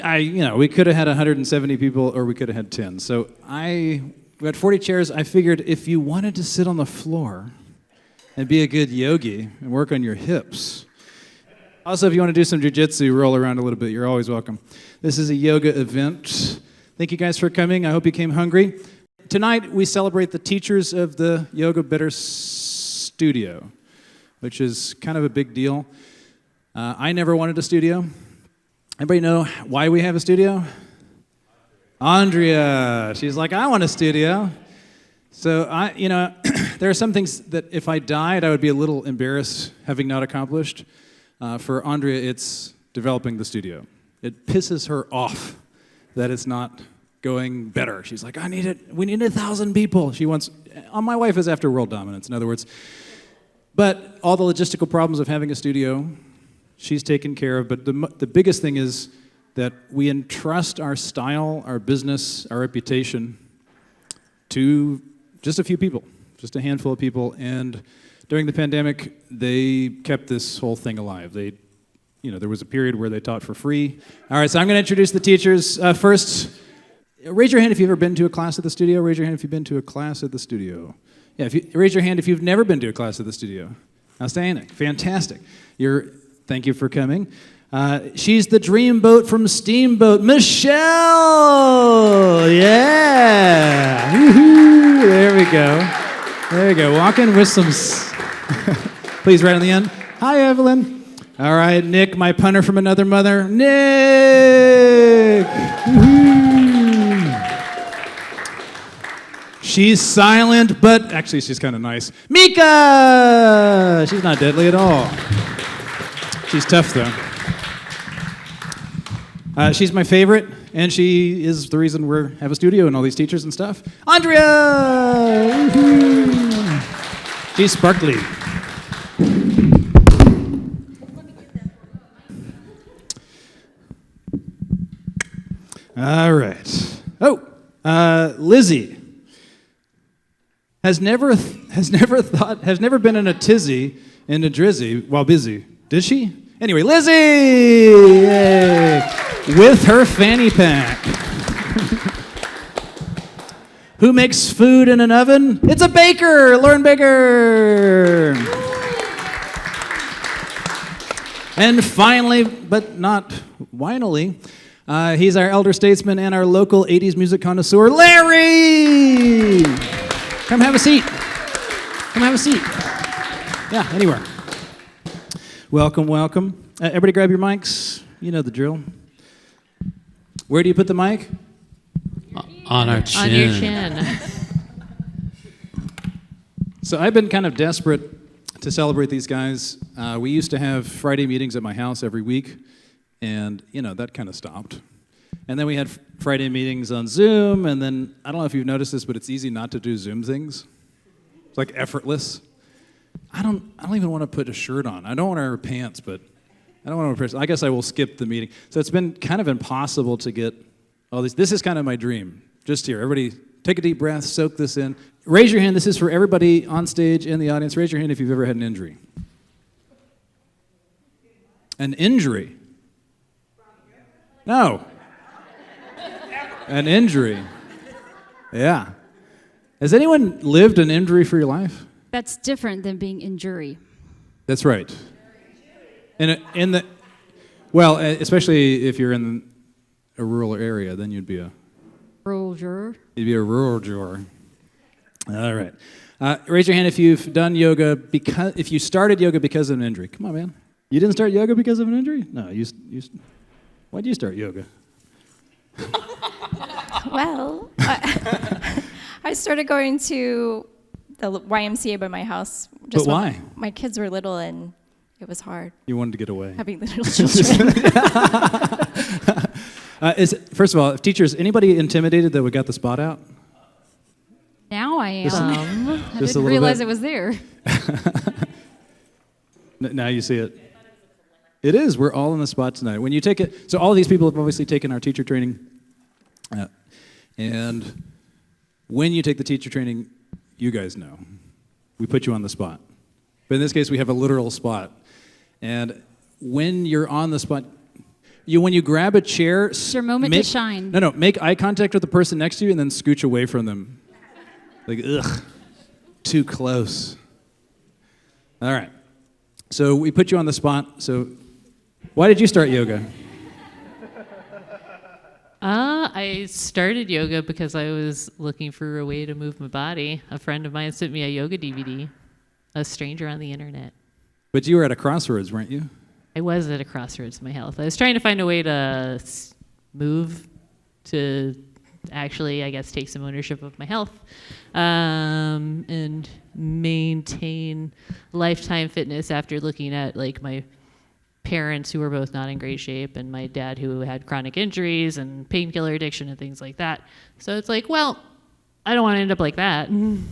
we could have had 170 people or we could have had 10. So we had 40 chairs. I figured if you wanted to sit on the floor and be a good yogi and work on your hips. Also, if you want to do some jiu-jitsu, roll around a little bit, you're always welcome. This is a yoga event. Thank you guys for coming. I hope you came hungry. Tonight, we celebrate the teachers of the Yoga Better Studio, which is kind of a big deal. I never wanted a studio. Anybody know why we have a studio? Andrea. She's like, I want a studio. So, there are some things that if I died, I would be a little embarrassed having not accomplished. For Andrea, it's developing the studio. It pisses her off that it's not going better. She's like, we need 1,000 people. My wife is after world dominance, in other words. But all the logistical problems of having a studio, she's taken care of. But the biggest thing is that we entrust our style, our business, our reputation to just a few people, just a handful of people. And during the pandemic, they kept this whole thing alive. There was a period where they taught for free. All right, so I'm going to introduce the teachers. First, raise your hand if you've ever been to a class at the studio. Raise your hand if you've been to a class at the studio. Yeah, raise your hand if you've never been to a class at the studio. Outstanding, fantastic. Thank you for coming. She's the dreamboat from Steamboat, Michelle. Yeah, woohoo! There we go. Walk in with some. Please, right on the end. Hi, Evelyn. All right, Nick, my punter from another mother. Nick. Woohoo! She's silent, but actually she's kind of nice. Mika! She's not deadly at all. She's tough, though. She's my favorite, and she is the reason we have a studio and all these teachers and stuff. Andrea! Woo-hoo! She's sparkly. All right. Lizzie has never been in a tizzy in a drizzy while busy. Did she? Anyway, Lizzie! Yay! With her fanny pack. Who makes food in an oven? It's a baker! Lauren Baker! And finally, but not winily, he's our elder statesman and our local 80s music connoisseur, Larry! Come have a seat. Yeah, anywhere. Welcome. Everybody grab your mics. You know the drill. Where do you put the mic? On our chin. On your chin. So I've been kind of desperate to celebrate these guys. We used to have Friday meetings at my house every week, and, that kind of stopped. And then we had Friday meetings on Zoom, and then, I don't know if you've noticed this, but it's easy not to do Zoom things. It's like effortless. I don't even want to put a shirt on. I don't want to wear pants, but I don't want to wear. I guess I will skip the meeting. So it's been kind of impossible to get all these. This is kind of my dream. Just here, everybody, take a deep breath, soak this in. Raise your hand. This is for everybody on stage in the audience. Raise your hand if you've ever had an injury. An injury? No. An injury. Yeah. Has anyone lived an injury for your life? That's different than being in jury. That's right. Especially if you're in a rural area, then you'd be a Rural juror. You'd be a rural juror. All right. Raise your hand if you've done yoga if you started yoga because of an injury. Come on, man. You didn't start yoga because of an injury? No. Why did you start yoga? Well, I started going to the YMCA by my house. But why? When my kids were little and it was hard. You wanted to get away. Having little children. First of all, teachers, anybody intimidated that we got the spot out? Now I am. I Just a didn't little realize bit. it was there. Now you see it. It is. We're all in the spot tonight. When you take it, so all of these people have obviously taken our teacher training, and when you take the teacher training, you guys know, we put you on the spot. But in this case, we have a literal spot, and when you're on the spot, when you grab a chair, It's your moment to shine. No, make eye contact with the person next to you and then scooch away from them. Like, ugh, too close. All right. So we put you on the spot. So why did you start yoga? I started yoga because I was looking for a way to move my body. A friend of mine sent me a yoga DVD, a stranger on the internet. But you were at a crossroads, weren't you? I was at a crossroads in my health. I was trying to find a way to move to actually, I guess, take some ownership of my health and maintain lifetime fitness after looking at like my parents who were both not in great shape and my dad who had chronic injuries and painkiller addiction and things like that. So it's like, well, I don't want to end up like that. And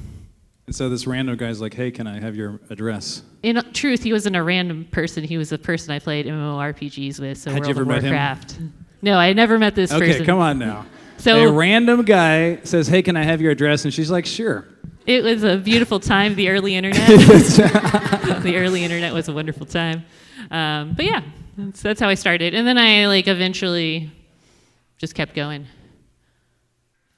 so this random guy's like, hey, can I have your address? In truth, he wasn't a random person. He was a person I played MMORPGs with, so Had you World ever of met him? Warcraft. No, I never met this person. Okay, come on now. So a random guy says, hey, can I have your address? And she's like, sure. it was a beautiful time, the early internet. The early internet was a wonderful time. But yeah, that's how I started. And then I like eventually just kept going.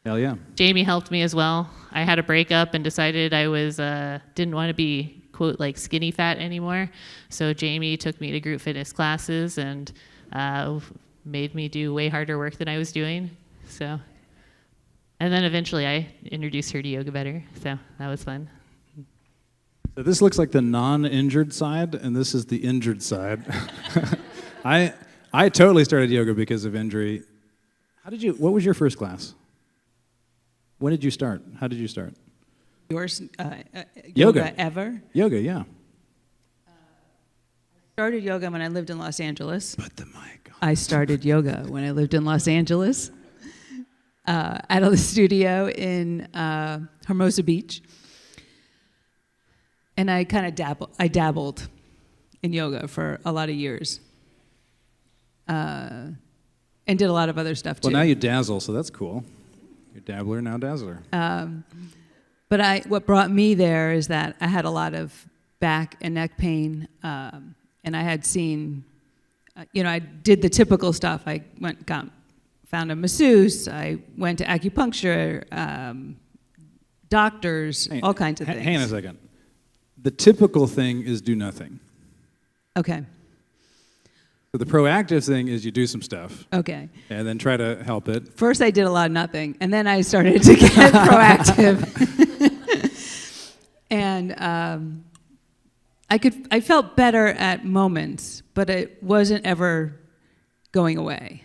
Hell yeah. Jamie helped me as well. I had a breakup and decided I was didn't want to be, quote, like skinny fat anymore. So Jamie took me to group fitness classes and made me do way harder work than I was doing. So, and then eventually I introduced her to Yoga Better. So that was fun. So this looks like the non-injured side, and this is the injured side. I totally started yoga because of injury. What was your first class? When did you start? How did you start? Yours, Yoga. ever? Yoga, yeah. Started yoga when I lived in Los Angeles. Put the mic on. I started yoga when I lived in Los Angeles at a studio in Hermosa Beach. And I kind of dabbled in yoga for a lot of years. And did a lot of other stuff too. Well, now you dazzle, so that's cool. You're dabbler, now dazzler. But what brought me there is that I had a lot of back and neck pain, and I had seen, I did the typical stuff. I found a masseuse. I went to acupuncture, doctors, all kinds of things. Hang on a second. The typical thing is do nothing. Okay. So the proactive thing is you do some stuff. Okay. And then try to help it. First, I did a lot of nothing, and then I started to get proactive. And I felt better at moments, but it wasn't ever going away.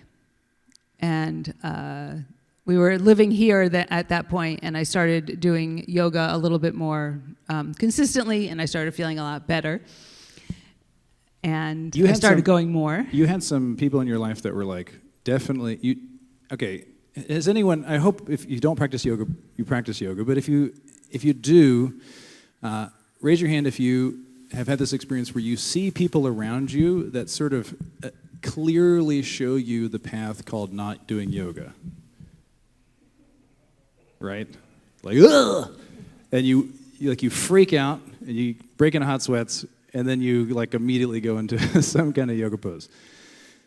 And we were living here at that point, and I started doing yoga a little bit more consistently, and I started feeling a lot better. And I started going more. You had some people in your life that were like, definitely, okay, has anyone, I hope if you don't practice yoga, you practice yoga, but if you do, raise your hand if you have had this experience where you see people around you that sort of clearly show you the path called not doing yoga. Right? Like, ugh! And you freak out, and you break into hot sweats, and then you like immediately go into some kind of yoga pose.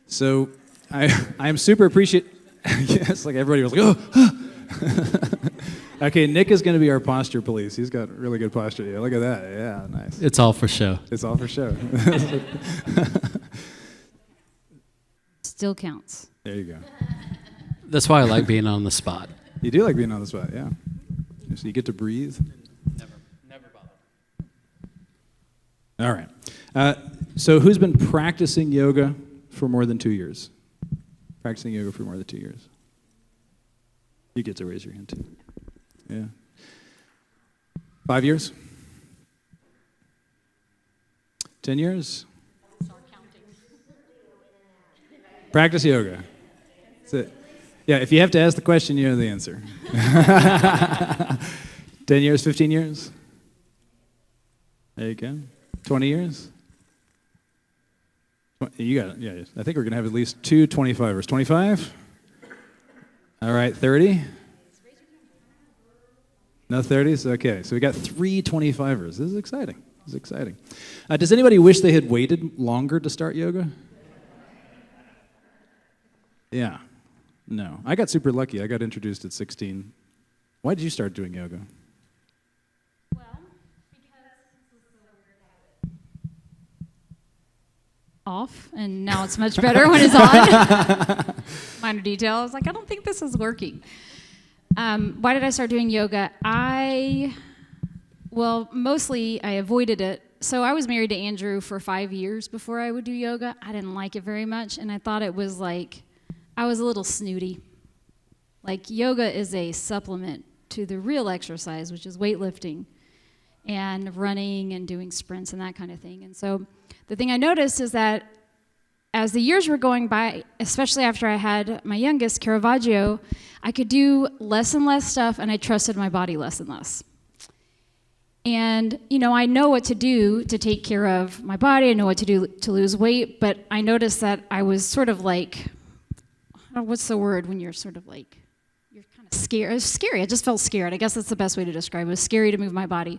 So I'm super appreciative. Yes, like everybody was like, oh. Okay, Nick is going to be our posture police. He's got really good posture. Yeah, look at that. Yeah, nice. It's all for show. It's all for show. Still counts. There you go. That's why I like being on the spot. You do like being on the spot, yeah. So you get to breathe. Never bother. All right. So who's been practicing yoga for more than 2 years? Practicing yoga for more than 2 years. You get to raise your hand too. Yeah. 5 years? 10 years? Practice yoga. That's it. Yeah, if you have to ask the question, you know the answer. 10 years, 15 years? There you go. 20 years? You got it. Yeah, I think we're going to have at least 2 25ers. 25? All right, 30? No 30s? Okay, so we got 3 25ers. This is exciting. This is exciting. Does anybody wish they had waited longer to start yoga? Yeah. No. I got super lucky. I got introduced at 16. Why did you start doing yoga? Off, and now it's much better when it's on. Minor detail. I was like, I don't think this is working. Why did I start doing yoga? Mostly I avoided it. So I was married to Andrew for 5 years before I would do yoga. I didn't like it very much, and I thought it was like, I was a little snooty. Like, yoga is a supplement to the real exercise, which is weightlifting and running and doing sprints and that kind of thing. And so the thing I noticed is that as the years were going by, especially after I had my youngest, Caravaggio, I could do less and less stuff, and I trusted my body less and less. And, I know what to do to take care of my body. I know what to do to lose weight, but I noticed that I was sort of like, what's the word when you're sort of like, you're kind of scared. It was scary. I just felt scared. I guess that's the best way to describe it. It was scary to move my body.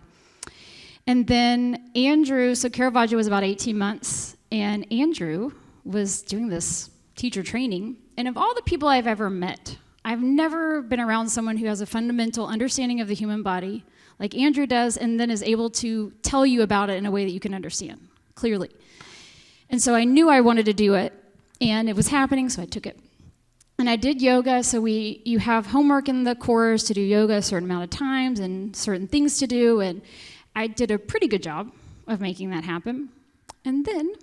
And then Andrew, so Caravaggio was about 18 months, and Andrew was doing this teacher training. And of all the people I've ever met, I've never been around someone who has a fundamental understanding of the human body like Andrew does, and then is able to tell you about it in a way that you can understand clearly. And so I knew I wanted to do it, and it was happening, so I took it. And I did yoga, so you have homework in the course to do yoga a certain amount of times and certain things to do, and I did a pretty good job of making that happen. And then,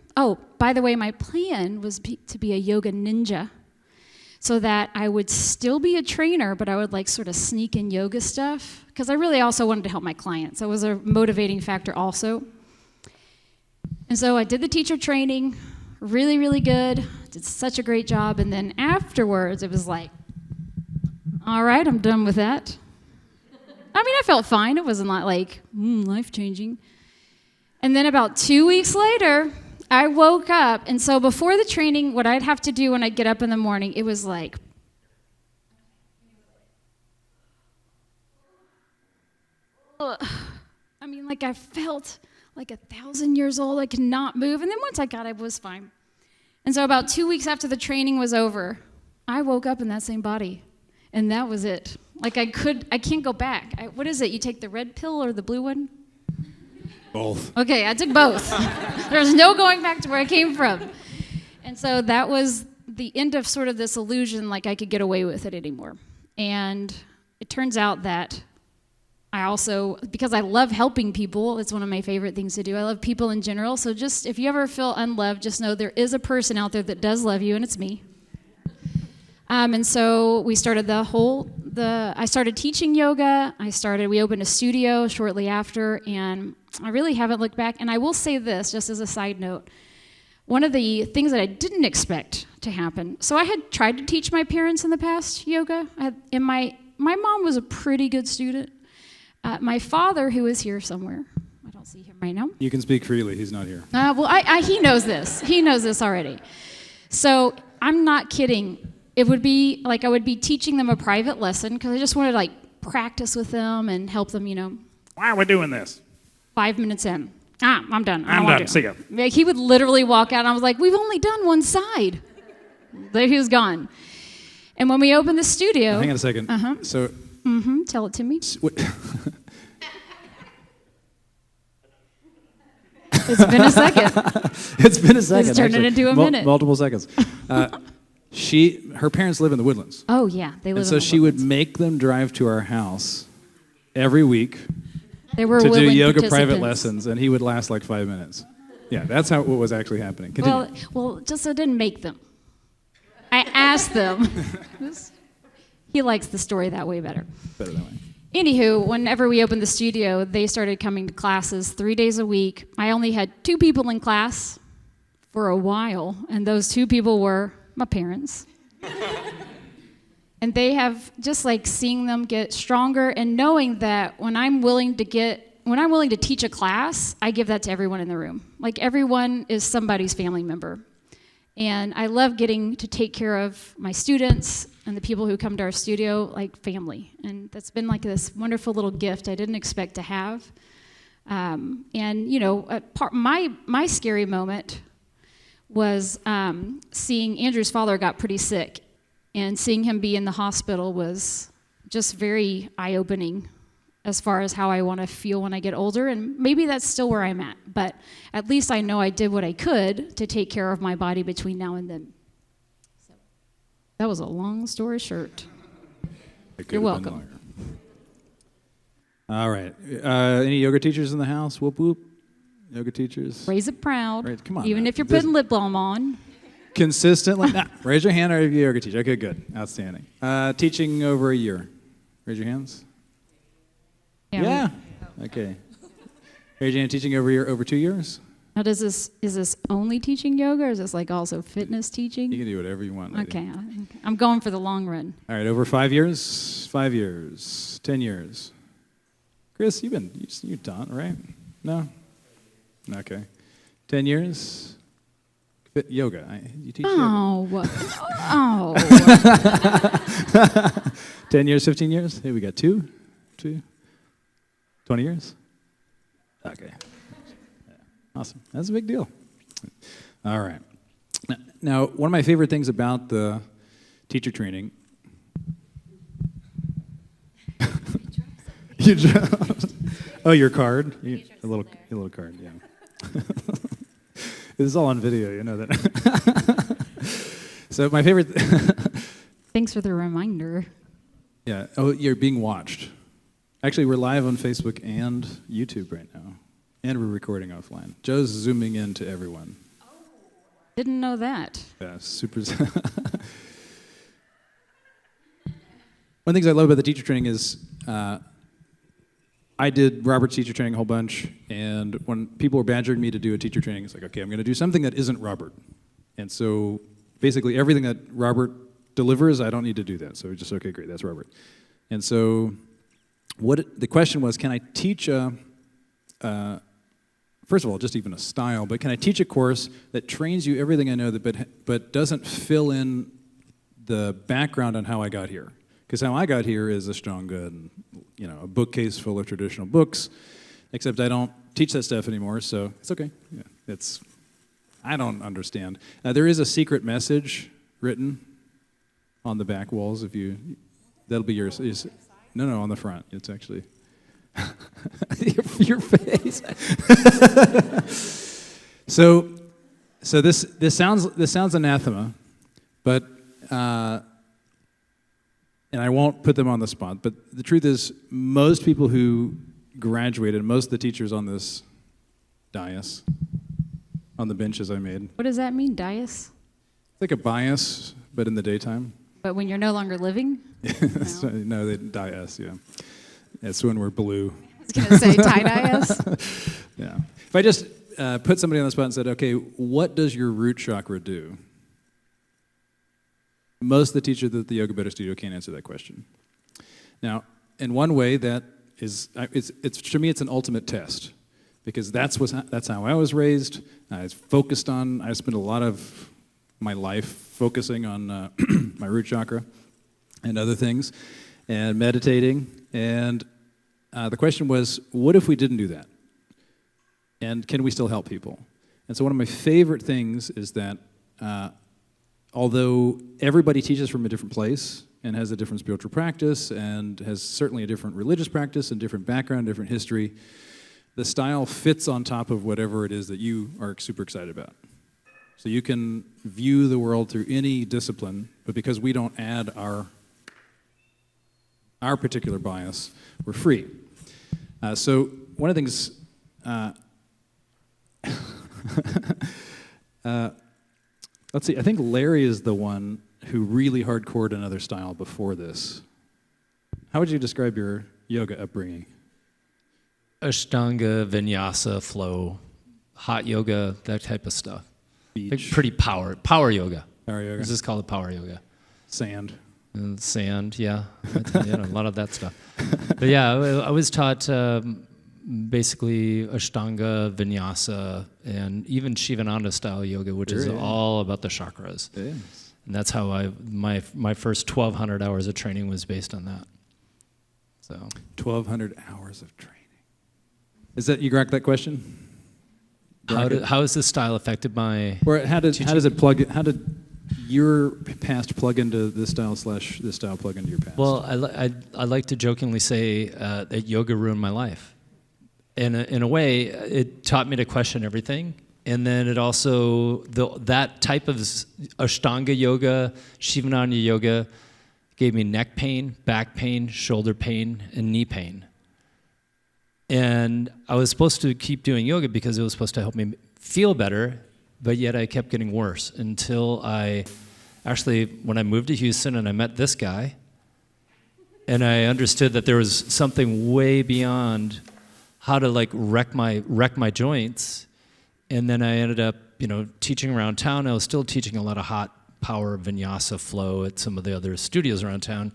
by the way, my plan was to be a yoga ninja, so that I would still be a trainer, but I would like sort of sneak in yoga stuff, because I really also wanted to help my clients. That was a motivating factor also. And so I did the teacher training, really, really good, did such a great job, and then afterwards it was like, all right, I'm done with that. I mean, I felt fine. It wasn't like life-changing. And then about 2 weeks later, I woke up, and so before the training, what I'd have to do when I'd get up in the morning, it was like, I felt like 1,000 years old. I could not move, and then once I got up, it was fine. And so about 2 weeks after the training was over, I woke up in that same body, and that was it. I can't go back. What is it? You take the red pill or the blue one? Both. Okay, I took both. There's no going back to where I came from. And so that was the end of sort of this illusion like I could get away with it anymore. And it turns out that I also, because I love helping people, it's one of my favorite things to do. I love people in general. So just if you ever feel unloved, just know there is a person out there that does love you, and it's me. And so we started I started teaching yoga. We opened a studio shortly after, and I really haven't looked back. And I will say this, just as a side note, one of the things that I didn't expect to happen, so I had tried to teach my parents in the past yoga, and my mom was a pretty good student. My father, who is here somewhere, I don't see him right now. You can speak freely. He's not here. He knows this. He knows this already. So I'm not kidding. It would be like I would be teaching them a private lesson because I just wanted to practice with them and help them, Why are we doing this? 5 minutes in. I'm done. I'm done. See ya. He would literally walk out, and I was like, we've only done one side. There he was gone. And when we opened the studio... Hang on a second. Uh-huh. So... Mm-hmm. Tell it to me. It's been a second. It's been a second. Let's turn it into a minute. Multiple seconds. Her parents live in the Woodlands. Oh, yeah. They live And so in the she would Woodlands. make them drive to our house every week They were to do willing yoga private participants. lessons, and he would last like 5 minutes. Yeah, that's what was actually happening. Continue. Well, just so I didn't make them. I asked them. He likes the story that way better. Better that way. Anywho, whenever we opened the studio, they started coming to classes 3 days a week. I only had 2 people in class for a while, and those 2 people were my parents. And they have just seeing them get stronger and knowing that when I'm willing to teach a class, I give that to everyone in the room. Everyone is somebody's family member. And I love getting to take care of my students and the people who come to our studio like family. And that's been this wonderful little gift I didn't expect to have. My scary moment was seeing Andrew's father got pretty sick. And seeing him be in the hospital was just very eye-opening as far as how I want to feel when I get older. And maybe that's still where I'm at, but at least I know I did what I could to take care of my body between now and then. So that was a long story short. It could You're have been welcome. longer. All right. Any yoga teachers in the house? Whoop, whoop. Yoga teachers? Raise it proud. Right, come on Even now. if you're This- putting lip balm on. Consistently? Nah, raise your hand. Are you a yoga teacher? Okay, good. Outstanding. Teaching over a year. Raise your hands. Yeah. Okay. Raise your hand. Teaching over a year, over 2 years? Now, is this only teaching yoga, or is this like also fitness You teaching? can do whatever you want. Lady. Okay, I'm going for the long run. All right, over 5 years, 5 years, 10 years. Chris, you're done, right? No? Okay. 10 years? Fit yoga. You teach yoga. Oh, 10 years, 15 years? Hey, we got two, 20 years? Okay. Yeah. Awesome. That's a big deal. All right. Now, one of my favorite things about the teacher training. You dropped. Oh, your card? A little card, yeah. This is all on video, you know that. So my favorite. thanks for the reminder. Yeah. Oh, you're being watched. Actually, we're live on Facebook and YouTube right now, and we're recording offline. Joe's zooming in to everyone. Didn't know that. Yeah, super. One of the things I love about the teacher training is I did Robert's teacher training a whole bunch, and when people were badgering me to do a teacher training, it's like, okay, I'm going to do something that isn't Robert. And so basically everything that Robert delivers, I don't need to do that. So just, okay, great, that's Robert. And so the question was, can I teach first of all, just even a style, but can I teach a course that trains you everything I know, but doesn't fill in the background on how I got here? Because how I got here is Ashtanga and a bookcase full of traditional books, except I don't teach that stuff anymore, so it's okay. Yeah, I don't understand. There is a secret message written on the back walls. That'll be yours. No, on the front. It's actually your face. So this sounds anathema, but. And I won't put them on the spot, but the truth is, most people who graduated, most of the teachers on this dais, on the benches I made, What does that mean, dais? it's like a bias, but in the daytime. But when you're no longer living? So, no, they dais, yeah. It's when we're blue. I was going to say tie-dais. Yeah. If I just put somebody on the spot and said, okay, what does your root chakra do? Most of the teachers at the Yoga Better Studio can't answer that question. Now, in one way, that is, it's to me, it's an ultimate test, because that's how I was raised. I spent a lot of my life focusing on my root chakra and other things, and meditating. And the question was, what if we didn't do that? And can we still help people? And so one of my favorite things is that although everybody teaches from a different place and has a different spiritual practice and has certainly a different religious practice and different background, different history, the style fits on top of whatever it is that you are super excited about. So you can view the world through any discipline, but because we don't add our particular bias, we're free. So one of the things let's see, I think Larry is the one who really hardcored another style before this. How would you describe your yoga upbringing? Ashtanga, vinyasa, flow, hot yoga, that type of stuff. Like Beach, pretty power yoga. power yoga, This is called power yoga. sand. And sand, yeah, a lot of that stuff. But yeah, I was taught basically Ashtanga, Vinyasa, and even Shivananda style yoga, which is Sure, yeah. all about the chakras. Yes. And that's how my first 1,200 hours of training was based on that. So 1,200 hours of training. Is that, you got that question? how is this style affected by? Or how did it plug? How did your past plug into this style / this style plug into your past? Well, I like to jokingly say that yoga ruined my life. And in a way, it taught me to question everything. And then it also, that type of Ashtanga yoga, Shivananda yoga, gave me neck pain, back pain, shoulder pain, and knee pain. And I was supposed to keep doing yoga because it was supposed to help me feel better, but yet I kept getting worse until when I moved to Houston and I met this guy, and I understood that there was something way beyond how to like wreck my joints. And then I ended up, teaching around town. I was still teaching a lot of hot power vinyasa flow at some of the other studios around town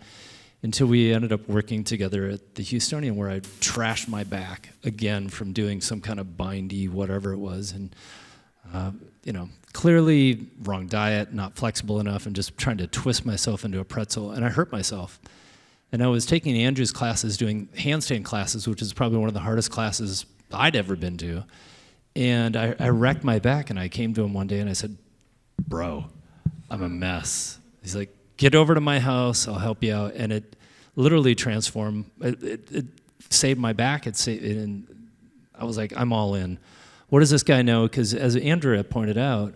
until we ended up working together at the Houstonian, where I trashed my back again from doing some kind of bindy whatever it was. And, clearly wrong diet, not flexible enough, and just trying to twist myself into a pretzel. And I hurt myself. And I was taking Andrew's classes, doing handstand classes, which is probably one of the hardest classes I'd ever been to. And I wrecked my back, and I came to him one day and I said, "Bro, I'm a mess." He's like, "Get over to my house, I'll help you out." And it literally transformed, it saved my back. And I was like, I'm all in. What does this guy know? Because as Andrea pointed out,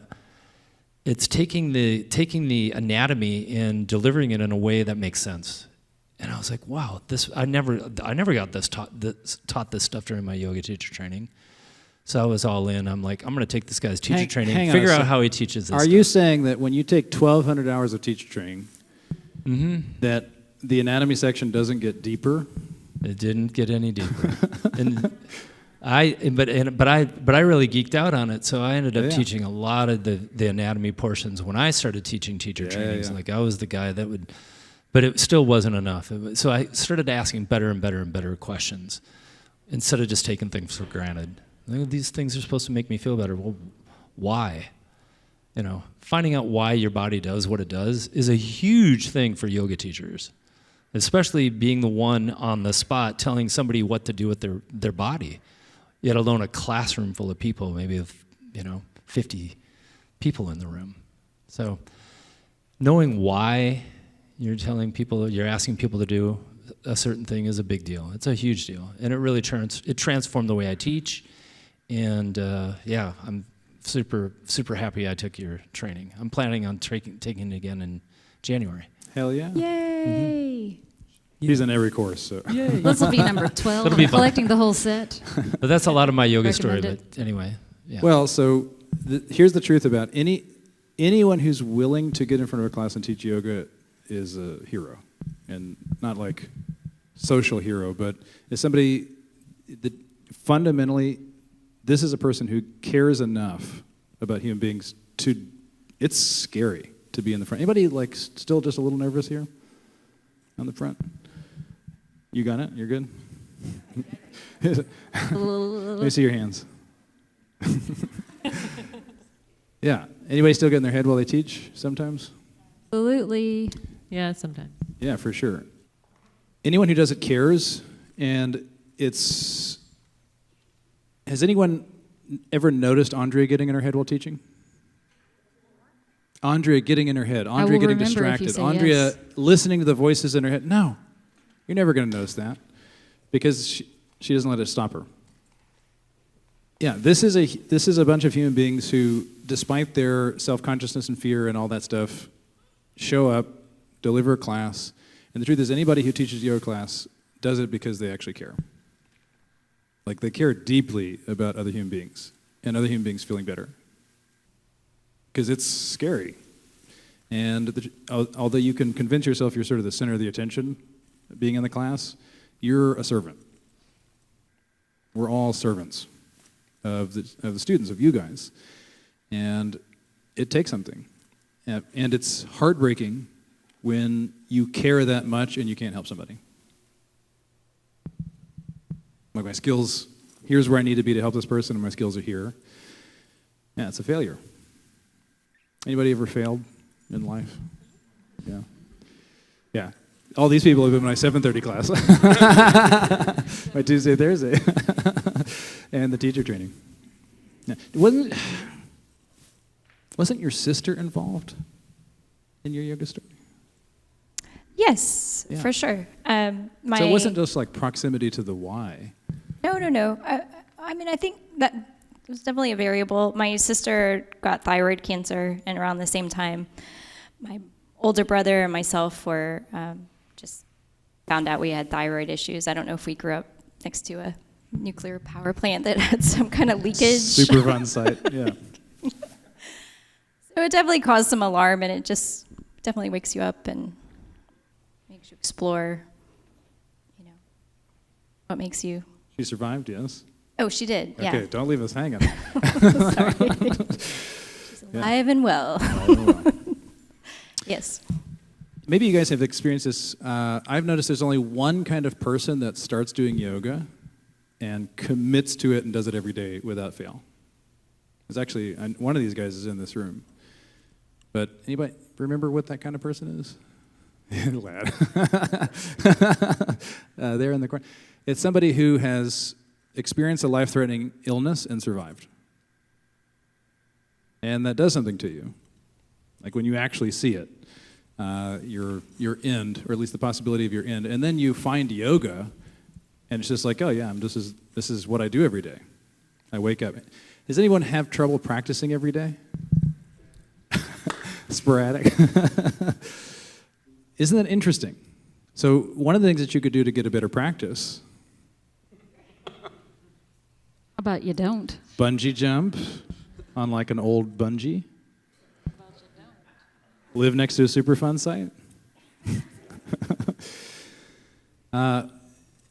it's taking the anatomy and delivering it in a way that makes sense. And I was like, wow, I never got taught this stuff during my yoga teacher training. So I was all in. I'm like, I'm going to take this guy's teacher training, figure out how he teaches this Are stuff. you saying that when you take 1,200 hours of teacher training, that the anatomy section doesn't get deeper? It didn't get any deeper. But I really geeked out on it, so I ended up teaching a lot of the anatomy portions when I started teaching teacher trainings. Like I was the guy that would, but it still wasn't enough. So I started asking better and better and better questions instead of just taking things for granted. These things are supposed to make me feel better. Well, why? Finding out why your body does what it does is a huge thing for yoga teachers, especially being the one on the spot telling somebody what to do with their body, yet alone a classroom full of people, maybe of 50 people in the room. So knowing why you're asking people to do a certain thing is a big deal. It's a huge deal, and it really transformed the way I teach. And I'm super, super happy I took your training. I'm planning on taking it again in January. Hell yeah. Yay! He's in every course, so. This will be number 12. It'll be I'm fun. collecting the whole set. But that's a lot of my yoga story. Recommend But anyway, yeah. Well, so here's the truth about anyone who's willing to get in front of a class and teach yoga is a hero. And not like social hero, but is somebody that fundamentally, this is a person who cares enough about human beings it's scary to be in the front. Anybody still just a little nervous here on the front? You got it? You're good? Let me see your hands. Yeah. Anybody still get in their head while they teach sometimes? Absolutely. Yeah, sometimes. Yeah, for sure. Anyone who does it cares, and has anyone ever noticed Andrea getting in her head while teaching? Andrea getting in her head. Andrea will getting remember if you distracted. say Andrea yes. listening to the voices in her head. No, you're never going to notice that because she doesn't let it stop her. Yeah, this is a bunch of human beings who, despite their self-consciousness and fear and all that stuff, show up, deliver a class, and the truth is anybody who teaches yoga class does it because they actually care. Like they care deeply about other human beings and other human beings feeling better. Because it's scary. And although you can convince yourself you're sort of the center of the attention being in the class, you're a servant. We're all servants of the students, of you guys. And it takes something. And it's heartbreaking when you care that much and you can't help somebody. Like my skills, here's where I need to be to help this person, and my skills are here. Yeah, it's a failure. Anybody ever failed in life? Yeah. Yeah. All these people have been in my 7:30 class. My Tuesday, Thursday. And the teacher training. Yeah. Wasn't your sister involved in your yoga story? Yes, Yeah. for sure. My So it wasn't just like proximity to the why. No. I mean, I think that it was definitely a variable. My sister got thyroid cancer, and around the same time, my older brother and myself were just found out we had thyroid issues. I don't know if we grew up next to a nuclear power plant that had some kind of leakage. Super fun site. Yeah. So it definitely caused some alarm, and it just definitely wakes you up and makes you explore, what makes you. She survived, yes. Oh, she did, yeah. Okay, don't leave us hanging. Alive and well. Yes. Maybe you guys have experienced this. I've noticed there's only one kind of person that starts doing yoga and commits to it and does it every day without fail. There's actually, one of these guys is in this room. But anybody remember what that kind of person is? Lad. There in the corner. It's somebody who has experienced a life-threatening illness and survived. And that does something to you. Like when you actually see it, your end, or at least the possibility of your end. And then you find yoga, and it's just like, oh yeah, this is what I do every day. I wake up. Does anyone have trouble practicing every day? Sporadic. Isn't that interesting? So one of the things that you could do to get a better practice, How about you don't? bungee jump on like an old bungee. Live next to a Superfund site.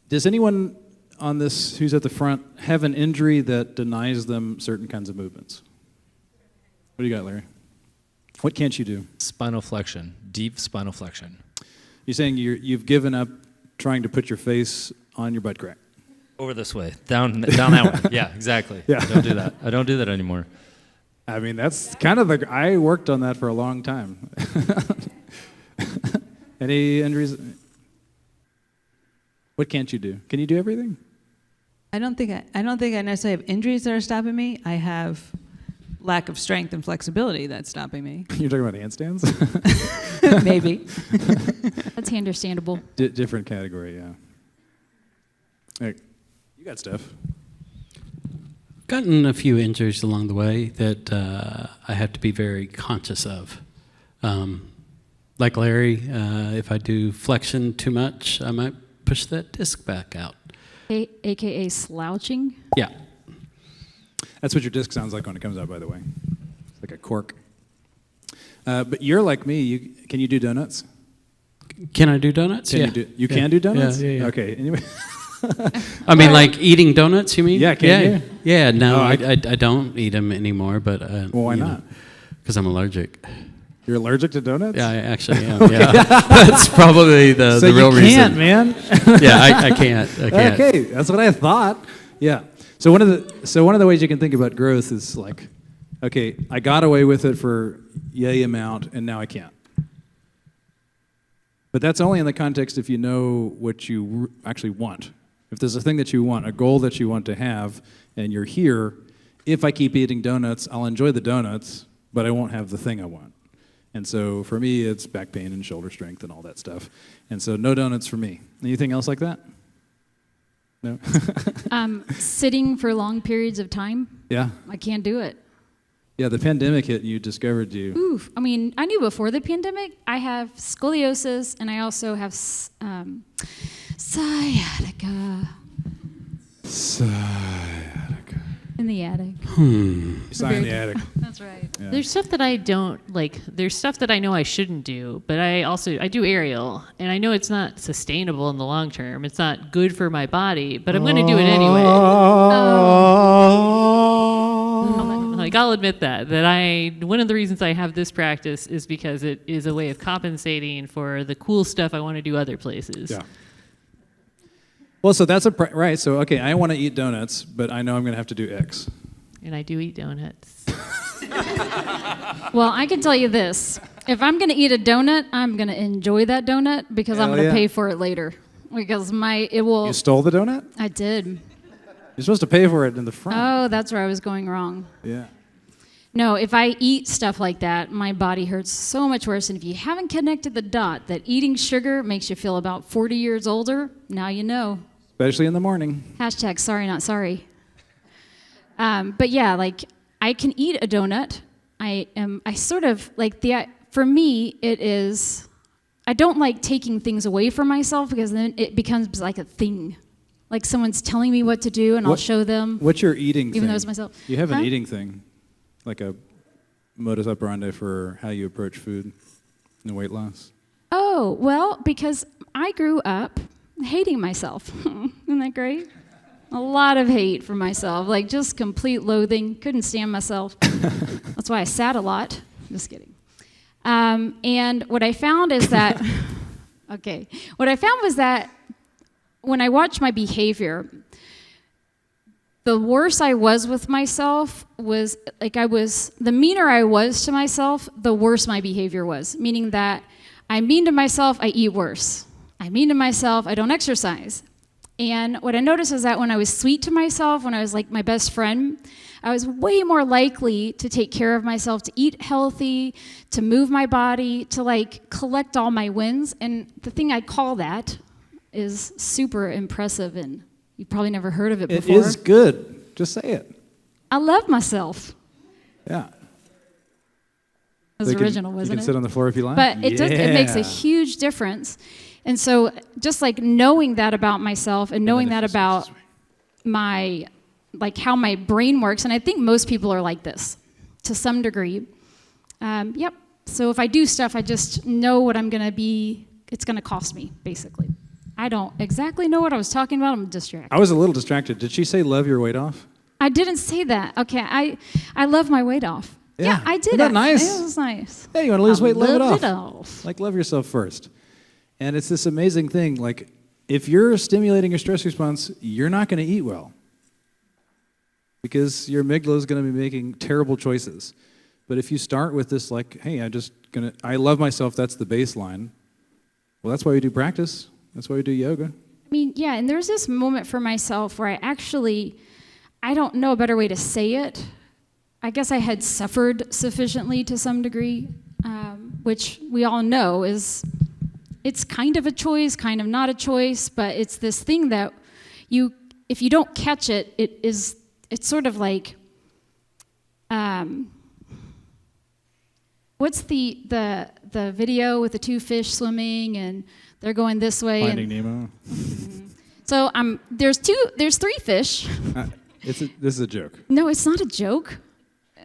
Does anyone on this who's at the front have an injury that denies them certain kinds of movements? What do you got, Larry? What can't you do? Spinal flexion, deep spinal flexion. You're saying you've given up trying to put your face on your butt crack. Over this way, down that way. Yeah, exactly. Yeah. I don't do that. I don't do that anymore. I mean, that's kind of I worked on that for a long time. Any injuries? What can't you do? Can you do everything? I don't think I necessarily have injuries that are stopping me. I have lack of strength and flexibility that's stopping me. You're talking about handstands? Maybe. That's understandable. Different category, yeah. Hey, you got stuff. Gotten a few injuries along the way that I have to be very conscious of. Like Larry, if I do flexion too much, I might push that disc back out. AKA slouching. Yeah. That's what your disc sounds like when it comes out, by the way. It's like a cork. But you're like me. Can you do donuts? Can I do donuts? Can yeah. you can do donuts? Yeah. Okay. Anyway. I mean, like eating donuts, you mean? Yeah, can you? Yeah, no, Oh, I don't eat them anymore, but... Well, why not? Because I'm allergic. You're allergic to donuts? Yeah, I actually am. Yeah. That's probably the So real you reason. can't, man. Yeah, I can't. Okay, that's what I thought. Yeah. So one of the ways you can think about growth is like, okay, I got away with it for yay amount, and now I can't. But that's only in the context if you know what you actually want. If there's a thing that you want, a goal that you want to have, and you're here, if I keep eating donuts, I'll enjoy the donuts, but I won't have the thing I want. And so for me, it's back pain and shoulder strength and all that stuff. And so no donuts for me. Anything else like that? No? Sitting for long periods of time, Yeah. I can't do it. Yeah, the pandemic hit and you discovered you. Oof. I mean, I knew before the pandemic I have scoliosis and I also have sciatica Sciatica. in the attic. You sign in the attic. That's right. Yeah. There's stuff that I don't like. There's stuff that I know I shouldn't do, but I do aerial, and I know it's not sustainable in the long term. It's not good for my body, but I'm going to do it anyway. Like I'll admit that one of the reasons I have this practice is because it is a way of compensating for the cool stuff I want to do other places. Yeah. Well, so that's right. So, okay, I want to eat donuts, but I know I'm going to have to do X. And I do eat donuts. Well, I can tell you this. If I'm going to eat a donut, I'm going to enjoy that donut because I'm Hell going to yeah. pay for it later. Because it will. You stole the donut? I did. You're supposed to pay for it in the front. Oh, that's where I was going wrong. Yeah. No, if I eat stuff like that, my body hurts so much worse. And if you haven't connected the dot that eating sugar makes you feel about 40 years older, now you know. Especially in the morning. Hashtag sorry, not sorry. But yeah, like I can eat a donut. I sort of like for me, it is, I don't like taking things away from myself because then it becomes like a thing. Like someone's telling me what to do and I'll show them. What's your eating thing? Even though it's myself. You have an Huh? eating thing, like a modus operandi for how you approach food and weight loss. Oh, well, because I grew up hating myself. Isn't that great? A lot of hate for myself, like just complete loathing. Couldn't stand myself. That's why I sat a lot. Just kidding. And what I found is that, okay, what I found was that when I watched my behavior, the worse I was with myself was like the meaner I was to myself, the worse my behavior was. Meaning that I'm mean to myself, I eat worse. I'm mean to myself, I don't exercise. And what I noticed is that when I was sweet to myself, when I was like my best friend, I was way more likely to take care of myself, to eat healthy, to move my body, to like collect all my wins. And the thing I call that is super impressive, and you've probably never heard of it before. It is good. Just say it. I love myself. Yeah. It was So original, you wasn't can it? sit on the floor if you like. But it makes a Yeah. huge difference. And so just like knowing that about myself and knowing that about my, like how my brain works, and I think most people are like this to some degree. Yep. So if I do stuff, I just know what I'm going to be, it's going to cost me, basically. I don't exactly know what I was talking about. I'm distracted. I was a little distracted. Did she say love your weight off? I didn't say that. Okay, I love my weight off. Yeah, I did. Isn't that nice? It was nice. Yeah, you want to lose I weight, love loved it off. off. Like, love yourself first. And it's this amazing thing. Like, if you're stimulating your stress response, you're not going to eat well. Because your amygdala is going to be making terrible choices. But if you start with this, like, hey, I love myself, that's the baseline. Well, that's why we do practice. That's why we do yoga. I mean, yeah, and there's this moment for myself where I don't know a better way to say it. I guess I had suffered sufficiently to some degree, which we all know it's kind of a choice, kind of not a choice, but it's this thing that if you don't catch it, it's sort of like, what's the video with the two fish swimming and they're going this way? Finding Nemo. So there's three fish. This is a joke. No, it's not a joke.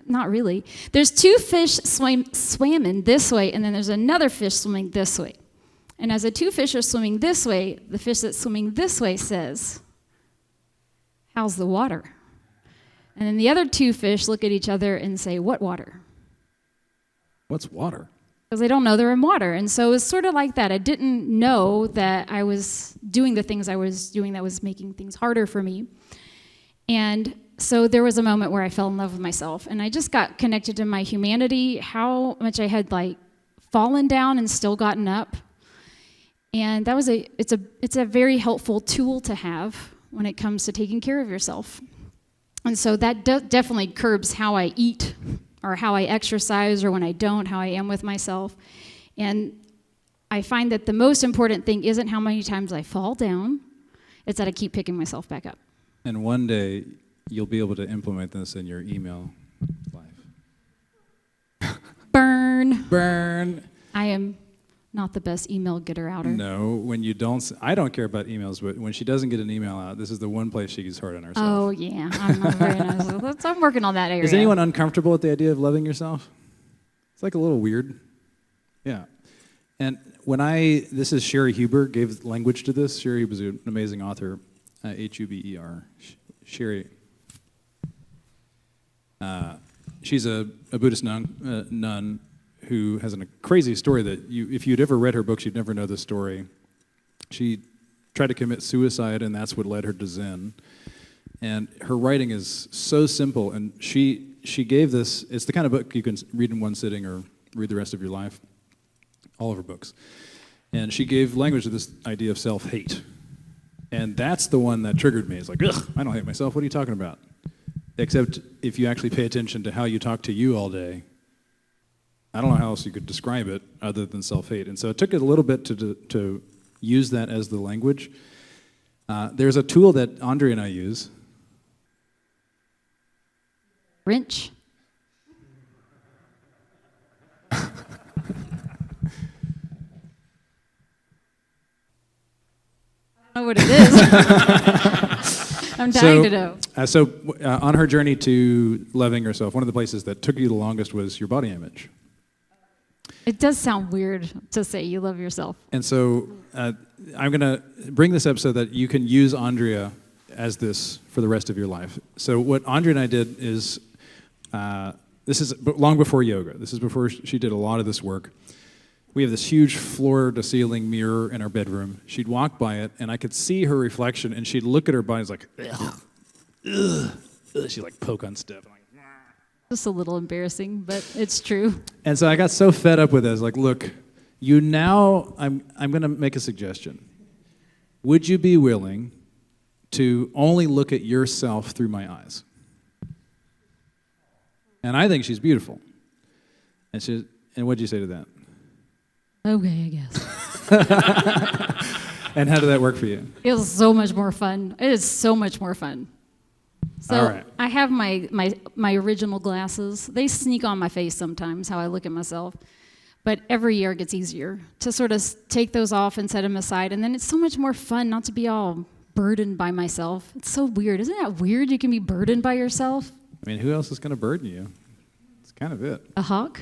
Not really. There's two fish swimming this way, and then there's another fish swimming this way. And as the two fish are swimming this way, the fish that's swimming this way says, "How's the water?" And then the other two fish look at each other and say, "What water?" What's water? Because they don't know they're in water. And so it's sort of like that. I didn't know that I was doing the things I was doing that was making things harder for me. And so there was a moment where I fell in love with myself, and I just got connected to my humanity, how much I had like fallen down and still gotten up. And that was it's a very helpful tool to have when it comes to taking care of yourself. And so that definitely curbs how I eat or how I exercise or when I don't, how I am with myself. And I find that the most important thing isn't how many times I fall down, it's that I keep picking myself back up. And one day, you'll be able to implement this in your email life. Burn. I am not the best email getter-outer. No, when you don't, I don't care about emails, but when she doesn't get an email out, this is the one place she gets hard on herself. Oh, yeah. I'm not very nice. I'm working on that area. Is anyone uncomfortable with the idea of loving yourself? It's like a little weird. Yeah. And this is Sherry Huber, gave language to this. Sherry was an amazing author, Huber. Sherry. She's a Buddhist nun who has a crazy story that if you'd ever read her books, you'd never know this story. She tried to commit suicide, and that's what led her to Zen. And her writing is so simple, and she gave this, it's the kind of book you can read in one sitting or read the rest of your life, all of her books. And she gave language to this idea of self-hate. And that's the one that triggered me. It's like, ugh, I don't hate myself. What are you talking about? except if you actually pay attention to how you talk to you all day, I don't know how else you could describe it other than self-hate. And so it took it a little bit to use that as the language. There's a tool that Andre and I use. Wrench. I don't know what it is. I'm dying to know. On her journey to loving herself, one of the places that took you the longest was your body image. It does sound weird to say you love yourself. And so I'm going to bring this up so that you can use Andrea as this for the rest of your life. So what Andrea and I did is, this is long before yoga. This is before she did a lot of this work. We have this huge floor-to-ceiling mirror in our bedroom. She'd walk by it, and I could see her reflection, and she'd look at her body and like, ugh, ugh. She'd like poke on stuff. Just a little embarrassing, but it's true. And so I got so fed up with it. I was like, look, I'm going to make a suggestion. Would you be willing to only look at yourself through my eyes? And I think she's beautiful. And what'd you say to that? Okay, I guess. And how did that work for you? It was so much more fun. It is so much more fun. So All right. I have my original glasses. They sneak on my face sometimes, how I look at myself. But every year it gets easier to sort of take those off and set them aside. And then it's so much more fun not to be all burdened by myself. It's so weird. Isn't that weird? You can be burdened by yourself. I mean, who else is going to burden you? It's kind of it. A hawk?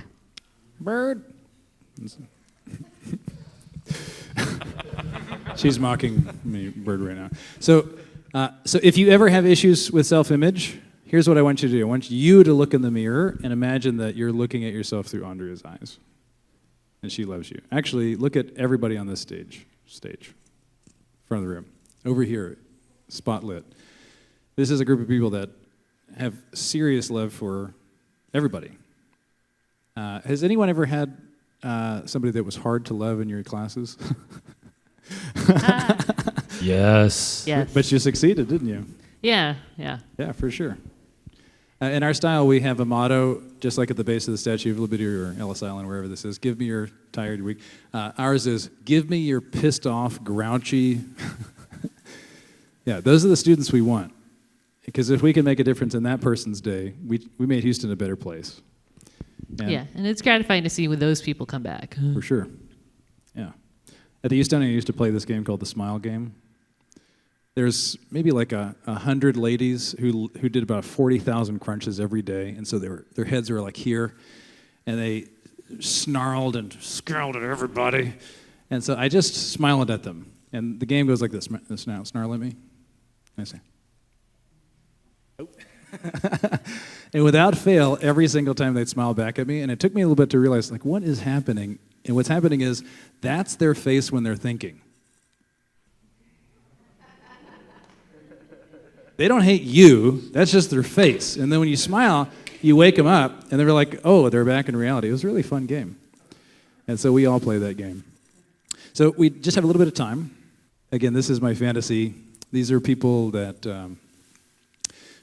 Bird. She's mocking me, Bird, right now. So if you ever have issues with self-image, here's what I want you to do. I want you to look in the mirror and imagine that you're looking at yourself through Andrea's eyes. And she loves you. Actually, look at everybody on this stage, front of the room. Over here, spotlit. This is a group of people that have serious love for everybody. Has anyone ever had somebody that was hard to love in your classes? Yes. Yes. But you succeeded, didn't you? Yeah. Yeah, for sure. In our style, we have a motto, just like at the base of the Statue of Liberty or Ellis Island, wherever this is, give me your tired, weak. Ours is, give me your pissed off, grouchy. Yeah, those are the students we want. Because if we can make a difference in that person's day, we made Houston a better place. And And it's gratifying to see when those people come back. For sure. Yeah. At the Houstonian, I used to play this game called the Smile Game. There's maybe like 100 ladies who did about 40,000 crunches every day, and so their heads were like here, and they snarled and scowled at everybody, and so I just smiled at them, and the game goes like this: snarl at me, and I say, oh. And without fail, every single time they'd smile back at me, and it took me a little bit to realize, like, what is happening? And what's happening is that's their face when they're thinking. They don't hate you, that's just their face. And then when you smile, you wake them up, and they're like, oh, they're back in reality. It was a really fun game. And so we all play that game. So we just have a little bit of time. Again, this is my fantasy. These are people that,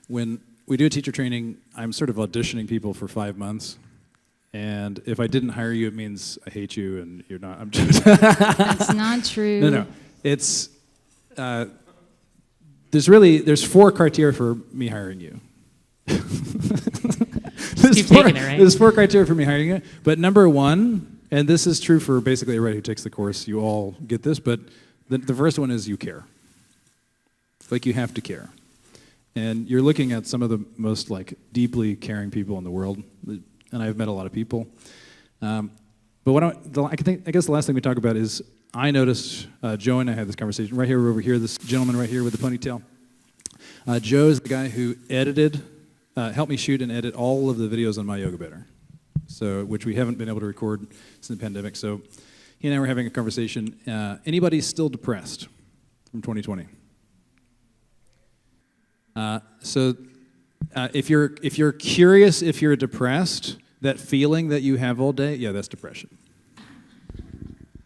when we do a teacher training, I'm sort of auditioning people for 5 months. And if I didn't hire you, it means I hate you and you're not. I'm just That's not true. No. It's, there's 4 criteria for me hiring you. Keep taking it, right? There's 4 criteria for me hiring you. But number 1, and this is true for basically everybody who takes the course, you all get this, but the first one is you care. Like you have to care. And you're looking at some of the most like deeply caring people in the world, and I've met a lot of people. But I guess the last thing we talk about is I noticed Joe and I had this conversation right here over here. This gentleman right here with the ponytail. Joe is the guy who helped me shoot and edit all of the videos on My Yoga Better, which we haven't been able to record since the pandemic. So he and I were having a conversation. Anybody still depressed from 2020? If you're curious if you're depressed, that feeling that you have all day, yeah, that's depression.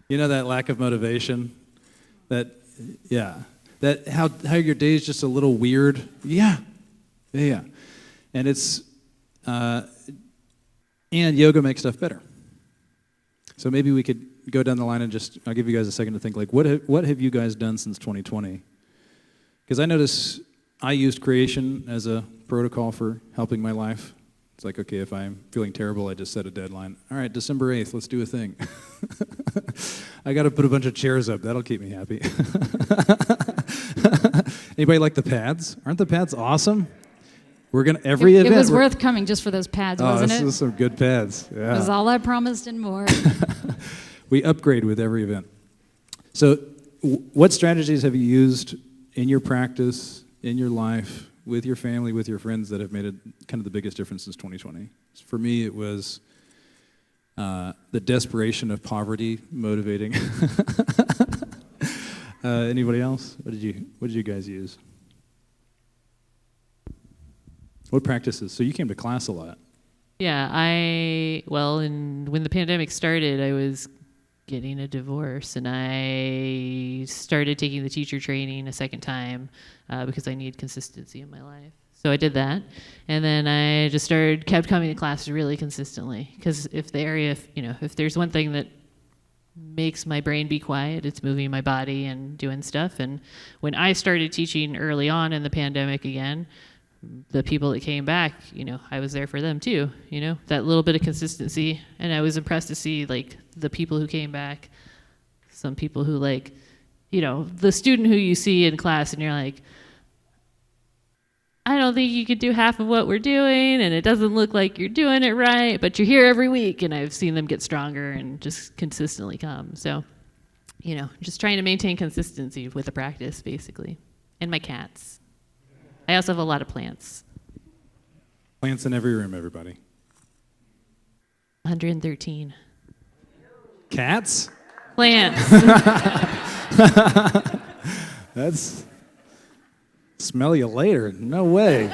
You know that lack of motivation? That how your day is just a little weird? Yeah. And it's and yoga makes stuff better. So maybe we could go down the line and just, I'll give you guys a second to think, like, what have you guys done since 2020? Because I notice I used creation as a protocol for helping my life. It's like, okay, if I'm feeling terrible, I just set a deadline. All right, December 8th, let's do a thing. I got to put a bunch of chairs up. That'll keep me happy. Anybody like the pads? Aren't the pads awesome? We're gonna every event. It was worth coming just for those pads, wasn't this it? is some good pads. Yeah. It was all I promised and more. We upgrade with every event. So, what strategies have you used in your practice, in your life, with your family, with your friends that have made kind of the biggest difference since 2020? For me, it was the desperation of poverty motivating. Anybody else? What did you guys use? What practices? So you came to class a lot. Yeah, when the pandemic started, I was getting a divorce, and I started taking the teacher training a second time because I need consistency in my life. So I did that, and then I just kept coming to classes really consistently. Because if there's one thing that makes my brain be quiet, it's moving my body and doing stuff. And when I started teaching early on in the pandemic again, the people that came back, I was there for them too, that little bit of consistency. And I was impressed to see like the people who came back, some people who the student who you see in class and you're like, I don't think you could do half of what we're doing, and it doesn't look like you're doing it right, but you're here every week. And I've seen them get stronger and just consistently come. So, just trying to maintain consistency with the practice basically. And my cats. I also have a lot of plants. Plants in every room, everybody. 113. Cats? Plants. That's... Smell you later. No way.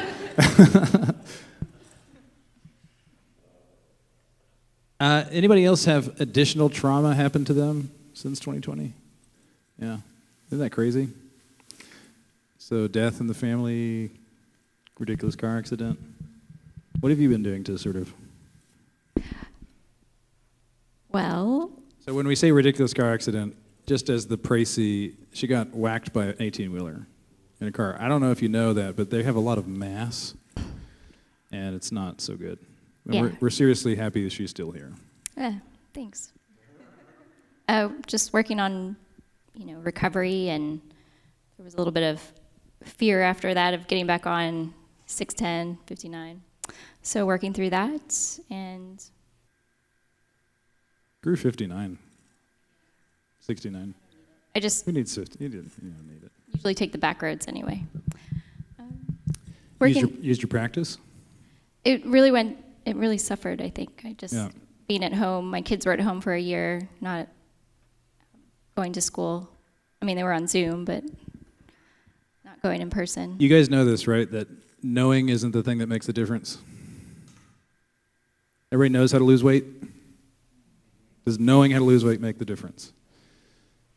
Anybody else have additional trauma happen to them since 2020? Yeah. Isn't that crazy? So death in the family, ridiculous car accident. What have you been doing to sort of... Well, So when we say ridiculous car accident, just as the Précy, she got whacked by an 18-wheeler in a car. I don't know if you know that, but they have a lot of mass, and it's not so good. And Yeah. we're seriously happy that she's still here. thanks. Just working on, recovery, and there was a little bit of fear after that of getting back on 6'10", 59. So working through that, and Grew 59. 69. I just Who needs 50? You don't need it. usually take the back roads anyway. Used your practice? It really suffered, I think. I just, Yeah. being at home, my kids were at home for a year, not going to school. I mean, they were on Zoom, but not going in person. You guys know this, right? That knowing isn't the thing that makes the difference. Everybody knows how to lose weight. Does knowing how to lose weight make the difference?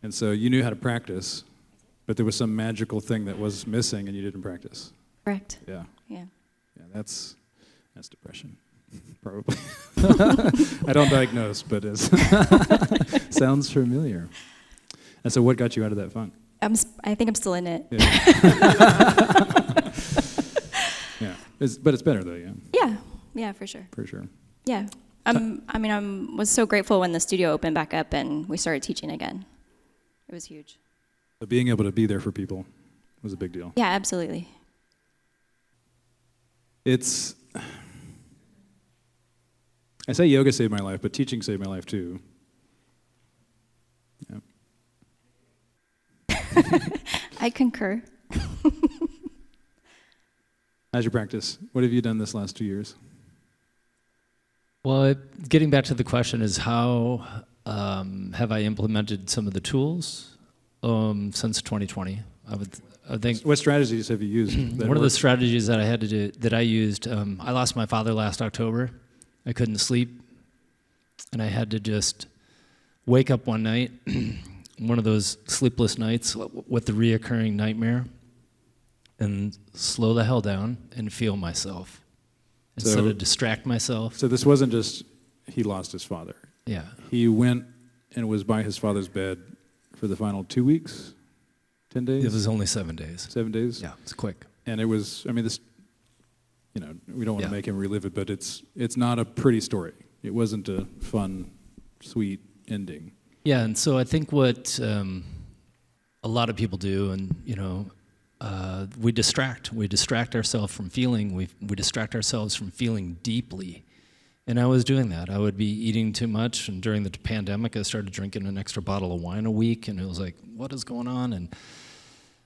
And so you knew how to practice, but there was some magical thing that was missing and you didn't practice. Correct. Yeah. Yeah. Yeah, that's depression, probably. I don't diagnose, but it sounds familiar. And so what got you out of that funk? I think I'm still in it. Yeah. Yeah. But it's better though, yeah, Yeah, for sure. for sure. Yeah. I was so grateful when the studio opened back up and we started teaching again. It was huge. But being able to be there for people was a big deal. Yeah, absolutely. I say yoga saved my life, but teaching saved my life too. Yeah. I concur. How's your practice? What have you done this last 2 years? Well, getting back to the question is how have I implemented some of the tools since 2020? I think What strategies have you used? one of the strategies that I used, I lost my father last October. I couldn't sleep, and I had to just wake up one night, one of those sleepless nights with the reoccurring nightmare, and slow the hell down and feel myself. instead So- of distract myself. So this wasn't just he lost his father. Yeah. He went and was by his father's bed for the final 2 weeks, 10 days, It was only 7 days. 7 days. Yeah, it's quick. And it was, I mean, this, you know, we don't want to Yeah. make him relive it, but it's not a pretty story. It wasn't a fun, sweet ending. Yeah, and so I think what a lot of people do, and we distract ourselves from feeling. We distract ourselves from feeling deeply. And I was doing that. I would be eating too much, and during the pandemic, I started drinking an extra bottle of wine a week, and it was like, what is going on? And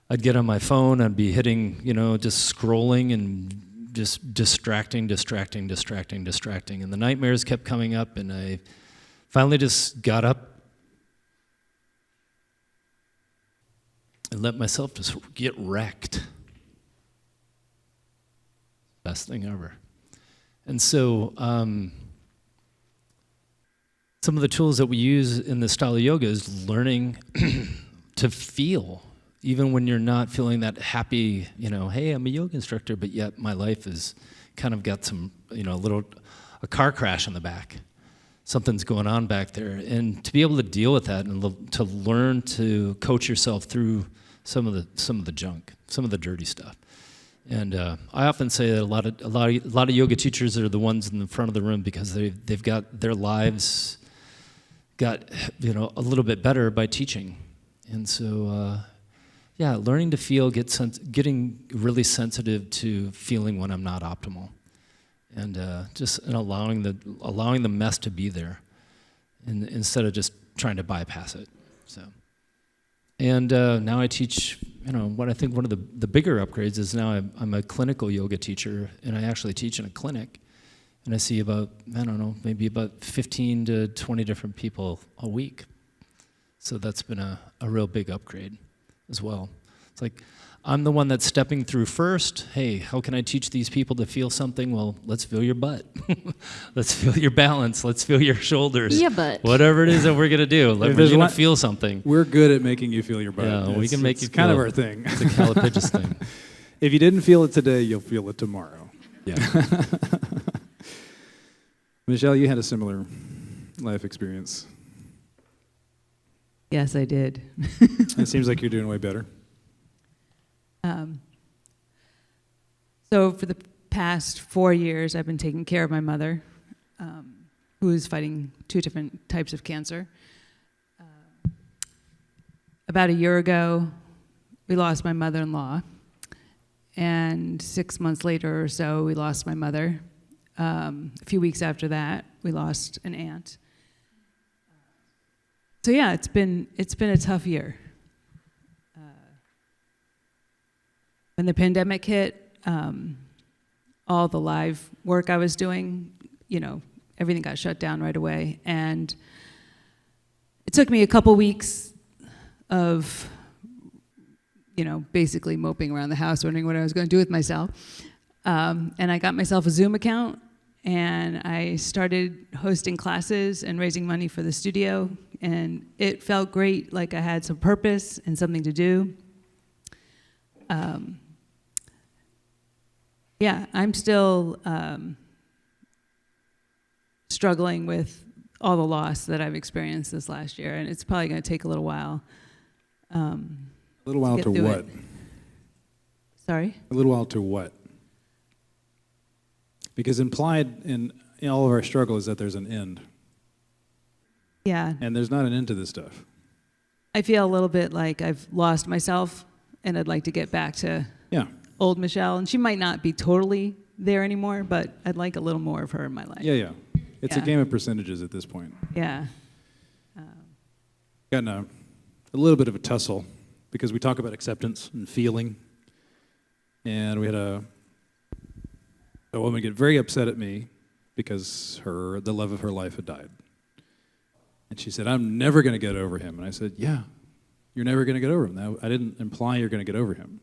I'd get on my phone, I'd be hitting, just scrolling and just distracting. And the nightmares kept coming up, and I finally just got up and let myself just get wrecked. Best thing ever. And so some of the tools that we use in the style of yoga is learning to feel, even when you're not feeling that happy, hey, I'm a yoga instructor, but yet my life is kind of got some, a car crash in the back. Something's going on back there. And to be able to deal with that and to learn to coach yourself through some of the junk, some of the dirty stuff. And I often say that a lot of yoga teachers are the ones in the front of the room because they've got their lives got a little bit better by teaching. And so learning to feel, getting really sensitive to feeling when I'm not optimal, and allowing the mess to be there, and instead of just trying to bypass it. So. And now I teach, what I think one of the bigger upgrades is now I'm a clinical yoga teacher, and I actually teach in a clinic, and I see about, maybe about 15 to 20 different people a week. So that's been a real big upgrade as well. It's like, I'm the one that's stepping through first. Hey, how can I teach these people to feel something? Well, let's feel your butt. Let's feel your balance. Let's feel your shoulders. Yeah, butt. Whatever it is that we're going to do. We're there's going one- to feel something. We're good at making you feel your butt. Yeah, we can make you it's kind of feel- our thing. It's a Calipigis thing. If you didn't feel it today, you'll feel it tomorrow. Yeah. Michelle, you had a similar life experience. Yes, I did. It seems like you're doing way better. So for the past 4 years, I've been taking care of my mother, who is fighting 2 different types of cancer. About a year ago, we lost my mother-in-law, and 6 months later or so, we lost my mother. A few weeks after that, we lost an aunt. So yeah, it's been a tough year. When the pandemic hit, all the live work I was doing, everything got shut down right away. And it took me a couple weeks of, basically moping around the house, wondering what I was going to do with myself. And I got myself a Zoom account, and I started hosting classes and raising money for the studio. And it felt great, like I had some purpose and something to do. I'm still struggling with all the loss that I've experienced this last year, and it's probably going to take a little while. A little while get to through what? it. Sorry? A little while to what? Because implied in all of our struggle is that there's an end. Yeah. And there's not an end to this stuff. I feel a little bit like I've lost myself, and I'd like to get back to Yeah. old Michelle. And she might not be totally there anymore, but I'd like a little more of her in my life. Yeah. It's a Yeah. game of percentages at this point. Yeah. Gotten a little bit of a tussle because we talk about acceptance and feeling. And we had a woman get very upset at me because the love of her life had died. And she said, I'm never going to get over him. And I said, yeah, you're never going to get over him. Now, I didn't imply you're going to get over him.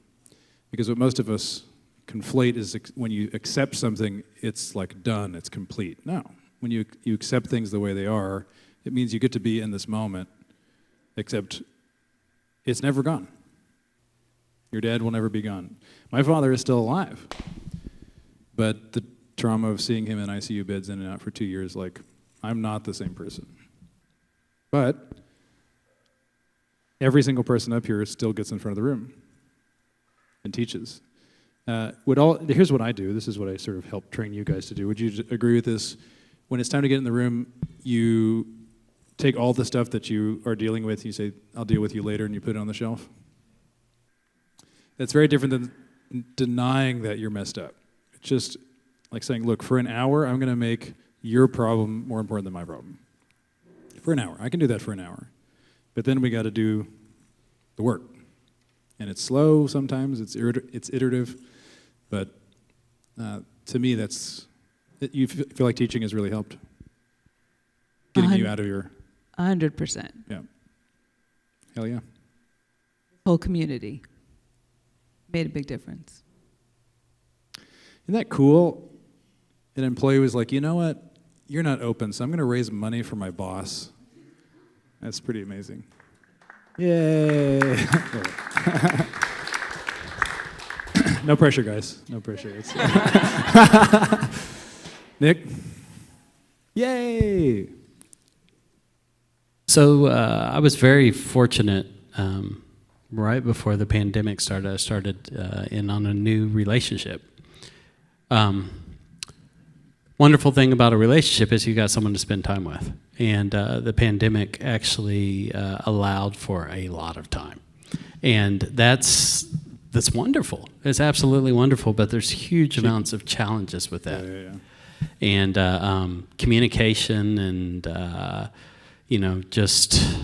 Because what most of us conflate is when you accept something, it's like done, it's complete. No. When you accept things the way they are, it means you get to be in this moment, except it's never gone. Your dad will never be gone. My father is still alive. But trauma of seeing him in ICU beds in and out for 2 years. Like, I'm not the same person. But every single person up here still gets in front of the room and teaches. Here's what I do. This is what I sort of help train you guys to do. Would you agree with this? When it's time to get in the room, you take all the stuff that you are dealing with, you say, I'll deal with you later, and you put it on the shelf? That's very different than denying that you're messed up. It's just like saying, look, for an hour, I'm going to make your problem more important than my problem. For an hour. I can do that for an hour. But then we got to do the work. And it's slow sometimes, it's iterative, but to me, you feel like teaching has really helped getting you out of your... 100%. Yeah. Hell yeah. Whole community made a big difference. Isn't that cool? An employee was like, you know what? You're not open, so I'm going to raise money for my boss. That's pretty amazing. Yay. No pressure, guys. No pressure. Nick? Yay. So I was very fortunate. Right before the pandemic started, I started in on a new relationship. Wonderful thing about a relationship is you got someone to spend time with. And the pandemic actually allowed for a lot of time. And that's wonderful. It's absolutely wonderful, but there's huge amounts of challenges with that. Yeah. And communication and, just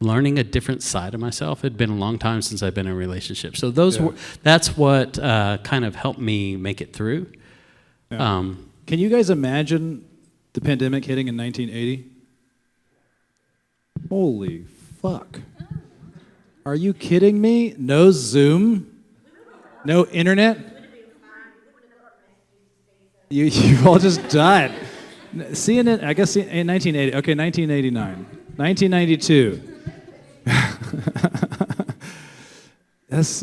learning a different side of myself. It had been a long time since I've been in a relationship. So that's what kind of helped me make it through. Yeah. Can you guys imagine the pandemic hitting in 1980? Holy fuck. Are you kidding me? No Zoom? No internet? You've all just died. CNN, I guess in 1980, okay, 1989, 1992.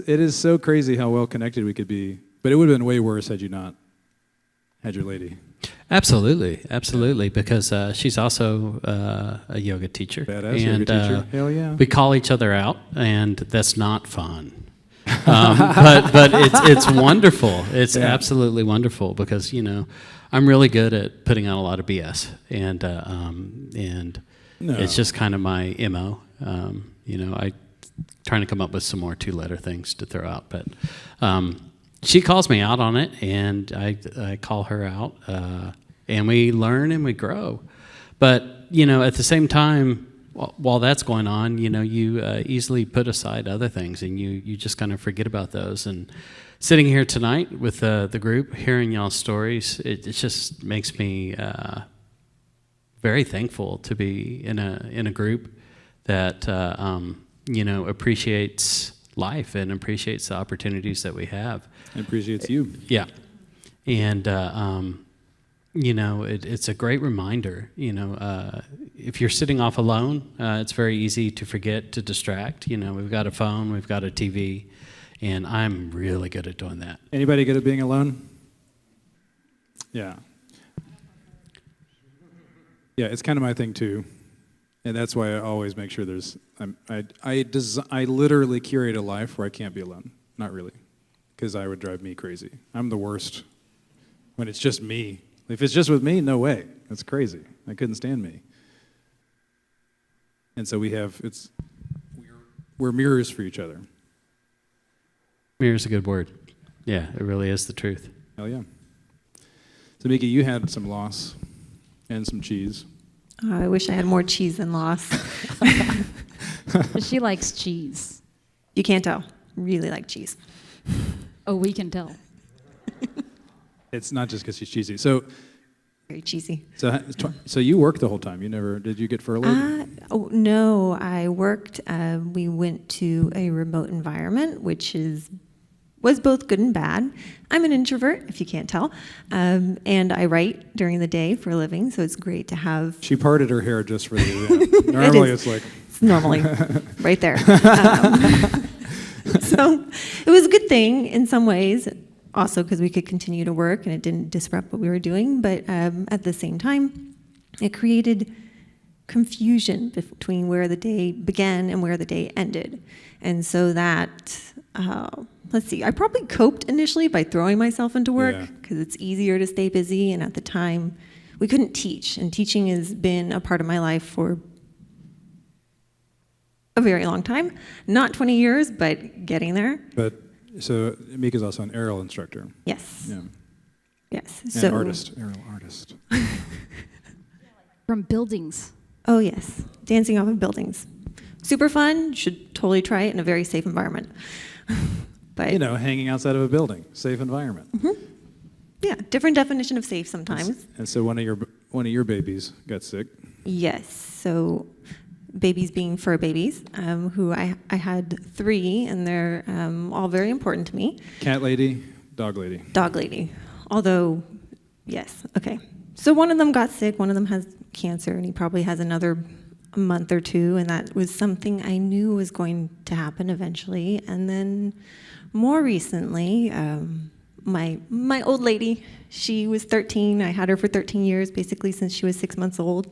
It is so crazy how well connected we could be, but it would have been way worse had you not had your lady. Absolutely, because she's also a yoga teacher. Badass yoga teacher. Hell yeah. We call each other out, and that's not fun. But it's wonderful. It's absolutely wonderful because I'm really good at putting out a lot of BS, and it's just kind of my MO. I trying to come up with some more 2-letter things to throw out, but she calls me out on it, and I call her out, and we learn and we grow. But at the same time, while that's going on, you easily put aside other things, and you just kind of forget about those. And sitting here tonight with the group, hearing y'all's stories, it just makes me very thankful to be in a group that appreciates life and appreciates the opportunities that we have. And appreciates you. Yeah, and it's a great reminder. If you're sitting off alone, it's very easy to forget, to distract. We've got a phone, we've got a TV, and I'm really good at doing that. Anybody good at being alone? Yeah. Yeah, it's kind of my thing too, and that's why I always make sure I literally curate a life where I can't be alone. Not really, because I would drive me crazy. I'm the worst when it's just me. If it's just with me, no way. That's crazy. I couldn't stand me. And so we're mirrors for each other. Mirror's a good word. Yeah, it really is the truth. Hell yeah. So Miki, you had some loss and some cheese. Oh, I wish I had more cheese than loss. She likes cheese. You can't tell. Really like cheese. Oh, we can tell. It's not just because she's cheesy. So very cheesy. So you worked the whole time. Did you get furloughed? Oh no, I worked. We went to a remote environment, which was both good and bad. I'm an introvert, if you can't tell, and I write during the day for a living. So it's great to have. She parted her hair just for the event. Normally, it's like. It's normally right there. So it was a good thing in some ways. also because we could continue to work and it didn't disrupt what we were doing. But at the same time, it created confusion between where the day began and where the day ended. And so that, let's see, I probably coped initially by throwing myself into work Yeah. because it's easier to stay busy. And at the time, we couldn't teach. And teaching has been a part of my life for a very long time. Not 20 years, but getting there. But so Mika's also an aerial instructor. Yes. Yeah. Yes. And artist, aerial artist. From buildings. Oh, yes. Dancing off of buildings. Super fun. Should totally try it in a very safe environment. But You know, hanging outside of a building, safe environment. yeah, different definition of safe sometimes. And so one of your babies got sick. Yes. So babies being fur babies, who I had 3, and they're all very important to me. Cat lady, dog lady. Dog lady. Although, yes. Okay. So one of them got sick. One of them has cancer, and he probably has another month or 2, and that was something I knew was going to happen eventually. And then more recently, my old lady, she was 13. I had her for 13 years, basically since she was 6 months old,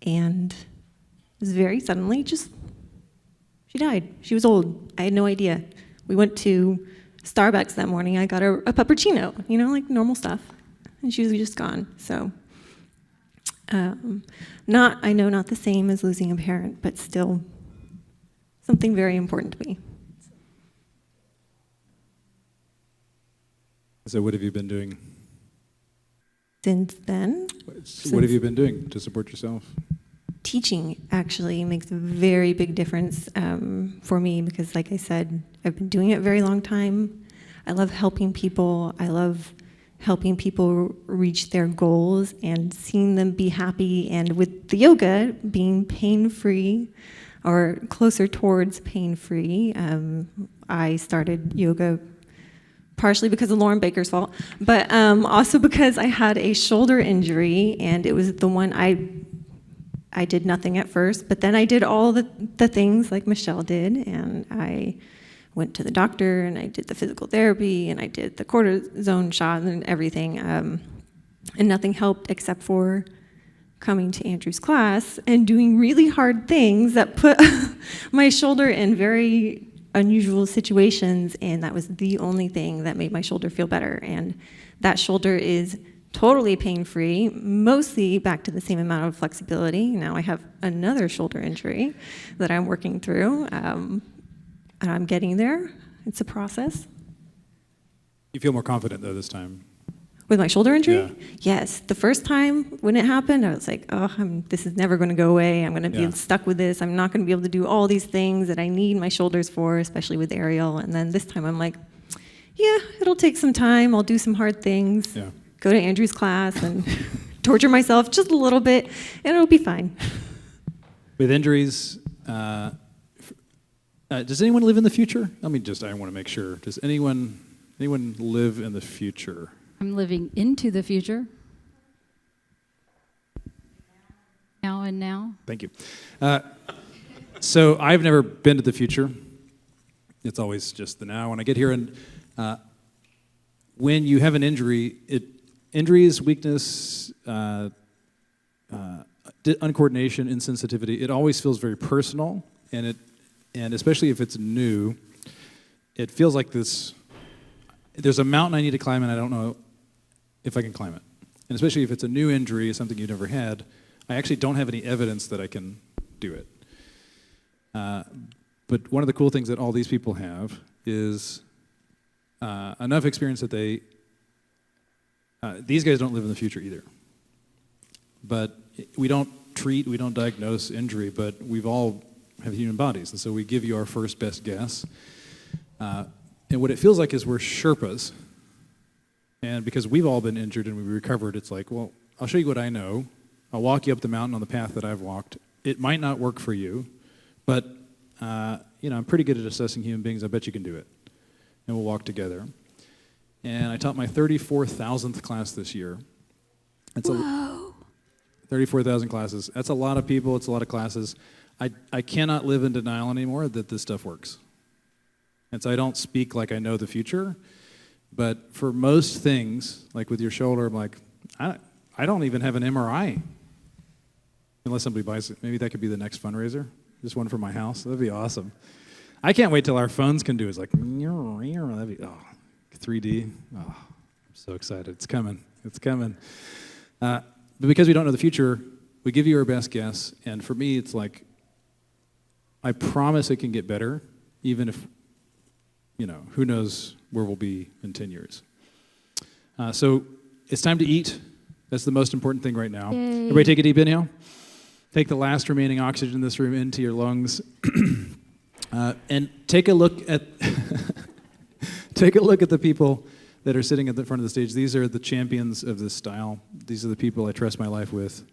and it was very suddenly she died. She was old. I had no idea. We went to Starbucks that morning. I got her a puppuccino, like normal stuff, and she was just gone. So. I know not the same as losing a parent, but still something very important to me. So what have you been doing? Since then, What have you been doing to support yourself? teaching actually makes a very big difference for me because, like I said, I've been doing it a very long time. I love helping people. I love helping people reach their goals and seeing them be happy. And with the yoga being pain-free or closer towards pain-free, I started yoga partially because of Lauren Baker's fault, but also because I had a shoulder injury, and it was the one I did nothing at first, but then I did all the things like Michelle did, and I went to the doctor, and I did the physical therapy, and I did the cortisone shot and everything, and nothing helped except for coming to Andrew's class and doing really hard things that put my shoulder in very unusual situations, and that was the only thing that made my shoulder feel better. And that shoulder is totally pain-free, mostly back to the same amount of flexibility. Now I have another shoulder injury that I'm working through, and I'm getting there. It's a process. You feel more confident though this time. With my shoulder injury? Yeah. Yes. The first time when it happened, I was like, this is never going to go away. I'm going to be Yeah. stuck with this. I'm not going to be able to do all these things that I need my shoulders for, especially with aerial. And then this time I'm like, yeah, it'll take some time. I'll do some hard things. Yeah. Go to Andrew's class and torture myself just a little bit, and it'll be fine. With injuries, does anyone live in the future? I want to make sure. Does anyone live in the future? I'm living into the future. Now and now. Thank you. So I've never been to the future. It's always just the now when I get here. And when you have an injury, injuries, weakness, uncoordination, insensitivity, it always feels very personal. And especially if it's new, it feels like there's a mountain I need to climb and I don't know if I can climb it. And especially if it's a new injury, something you've never had, I actually don't have any evidence that I can do it. But one of the cool things that all these people have is enough experience that these guys don't live in the future either. But we don't treat, we don't diagnose injury, but we've all have human bodies, and so we give you our first best guess. And what it feels like is we're Sherpas. And because we've all been injured and we recovered, it's like, well, I'll show you what I know. I'll walk you up the mountain on the path that I've walked. It might not work for you, but I'm pretty good at assessing human beings. I bet you can do it. And we'll walk together. And I taught my 34,000th class this year. Whoa. 34,000 classes. That's a lot of people. It's a lot of classes. I cannot live in denial anymore that this stuff works. And so I don't speak like I know the future, But for most things, like with your shoulder, I'm like, I don't even have an MRI. Unless somebody buys it. Maybe that could be the next fundraiser. Just one for my house. That'd be awesome. I can't wait till our phones can do it. It's like, that'd be, 3D. Oh, I'm so excited. It's coming. It's coming. But because we don't know the future, we give you our best guess. And for me, it's like, I promise it can get better, even if, who knows where we'll be in 10 years. So it's time to eat. That's the most important thing right now. Yay. Everybody take a deep inhale. Take the last remaining oxygen in this room into your lungs. And take a look at the people that are sitting at the front of the stage. These are the champions of this style. These are the people I trust my life with.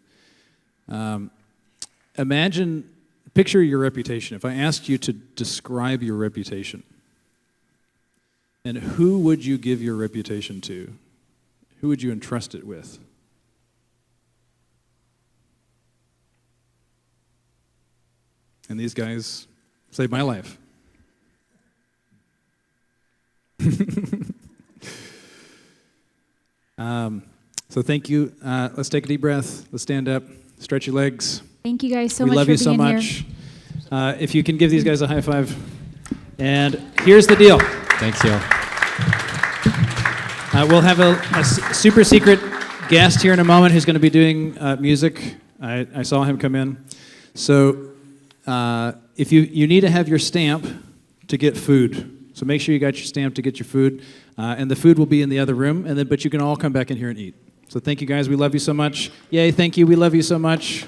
Picture your reputation. If I asked you to describe your reputation, and who would you give your reputation to? Who would you entrust it with? And these guys saved my life. So thank you. Let's take a deep breath. Let's stand up. Stretch your legs. Thank you guys so We much love for you so being much. here. If you can give these guys a high five. And here's the deal. Thanks, y'all. We'll have a super secret guest here in a moment who's going to be doing music. I saw him come in. So if you need to have your stamp to get food. So make sure you got your stamp to get your food. And the food will be in the other room. But you can all come back in here and eat. So thank you guys. We love you so much. Yay, thank you. We love you so much.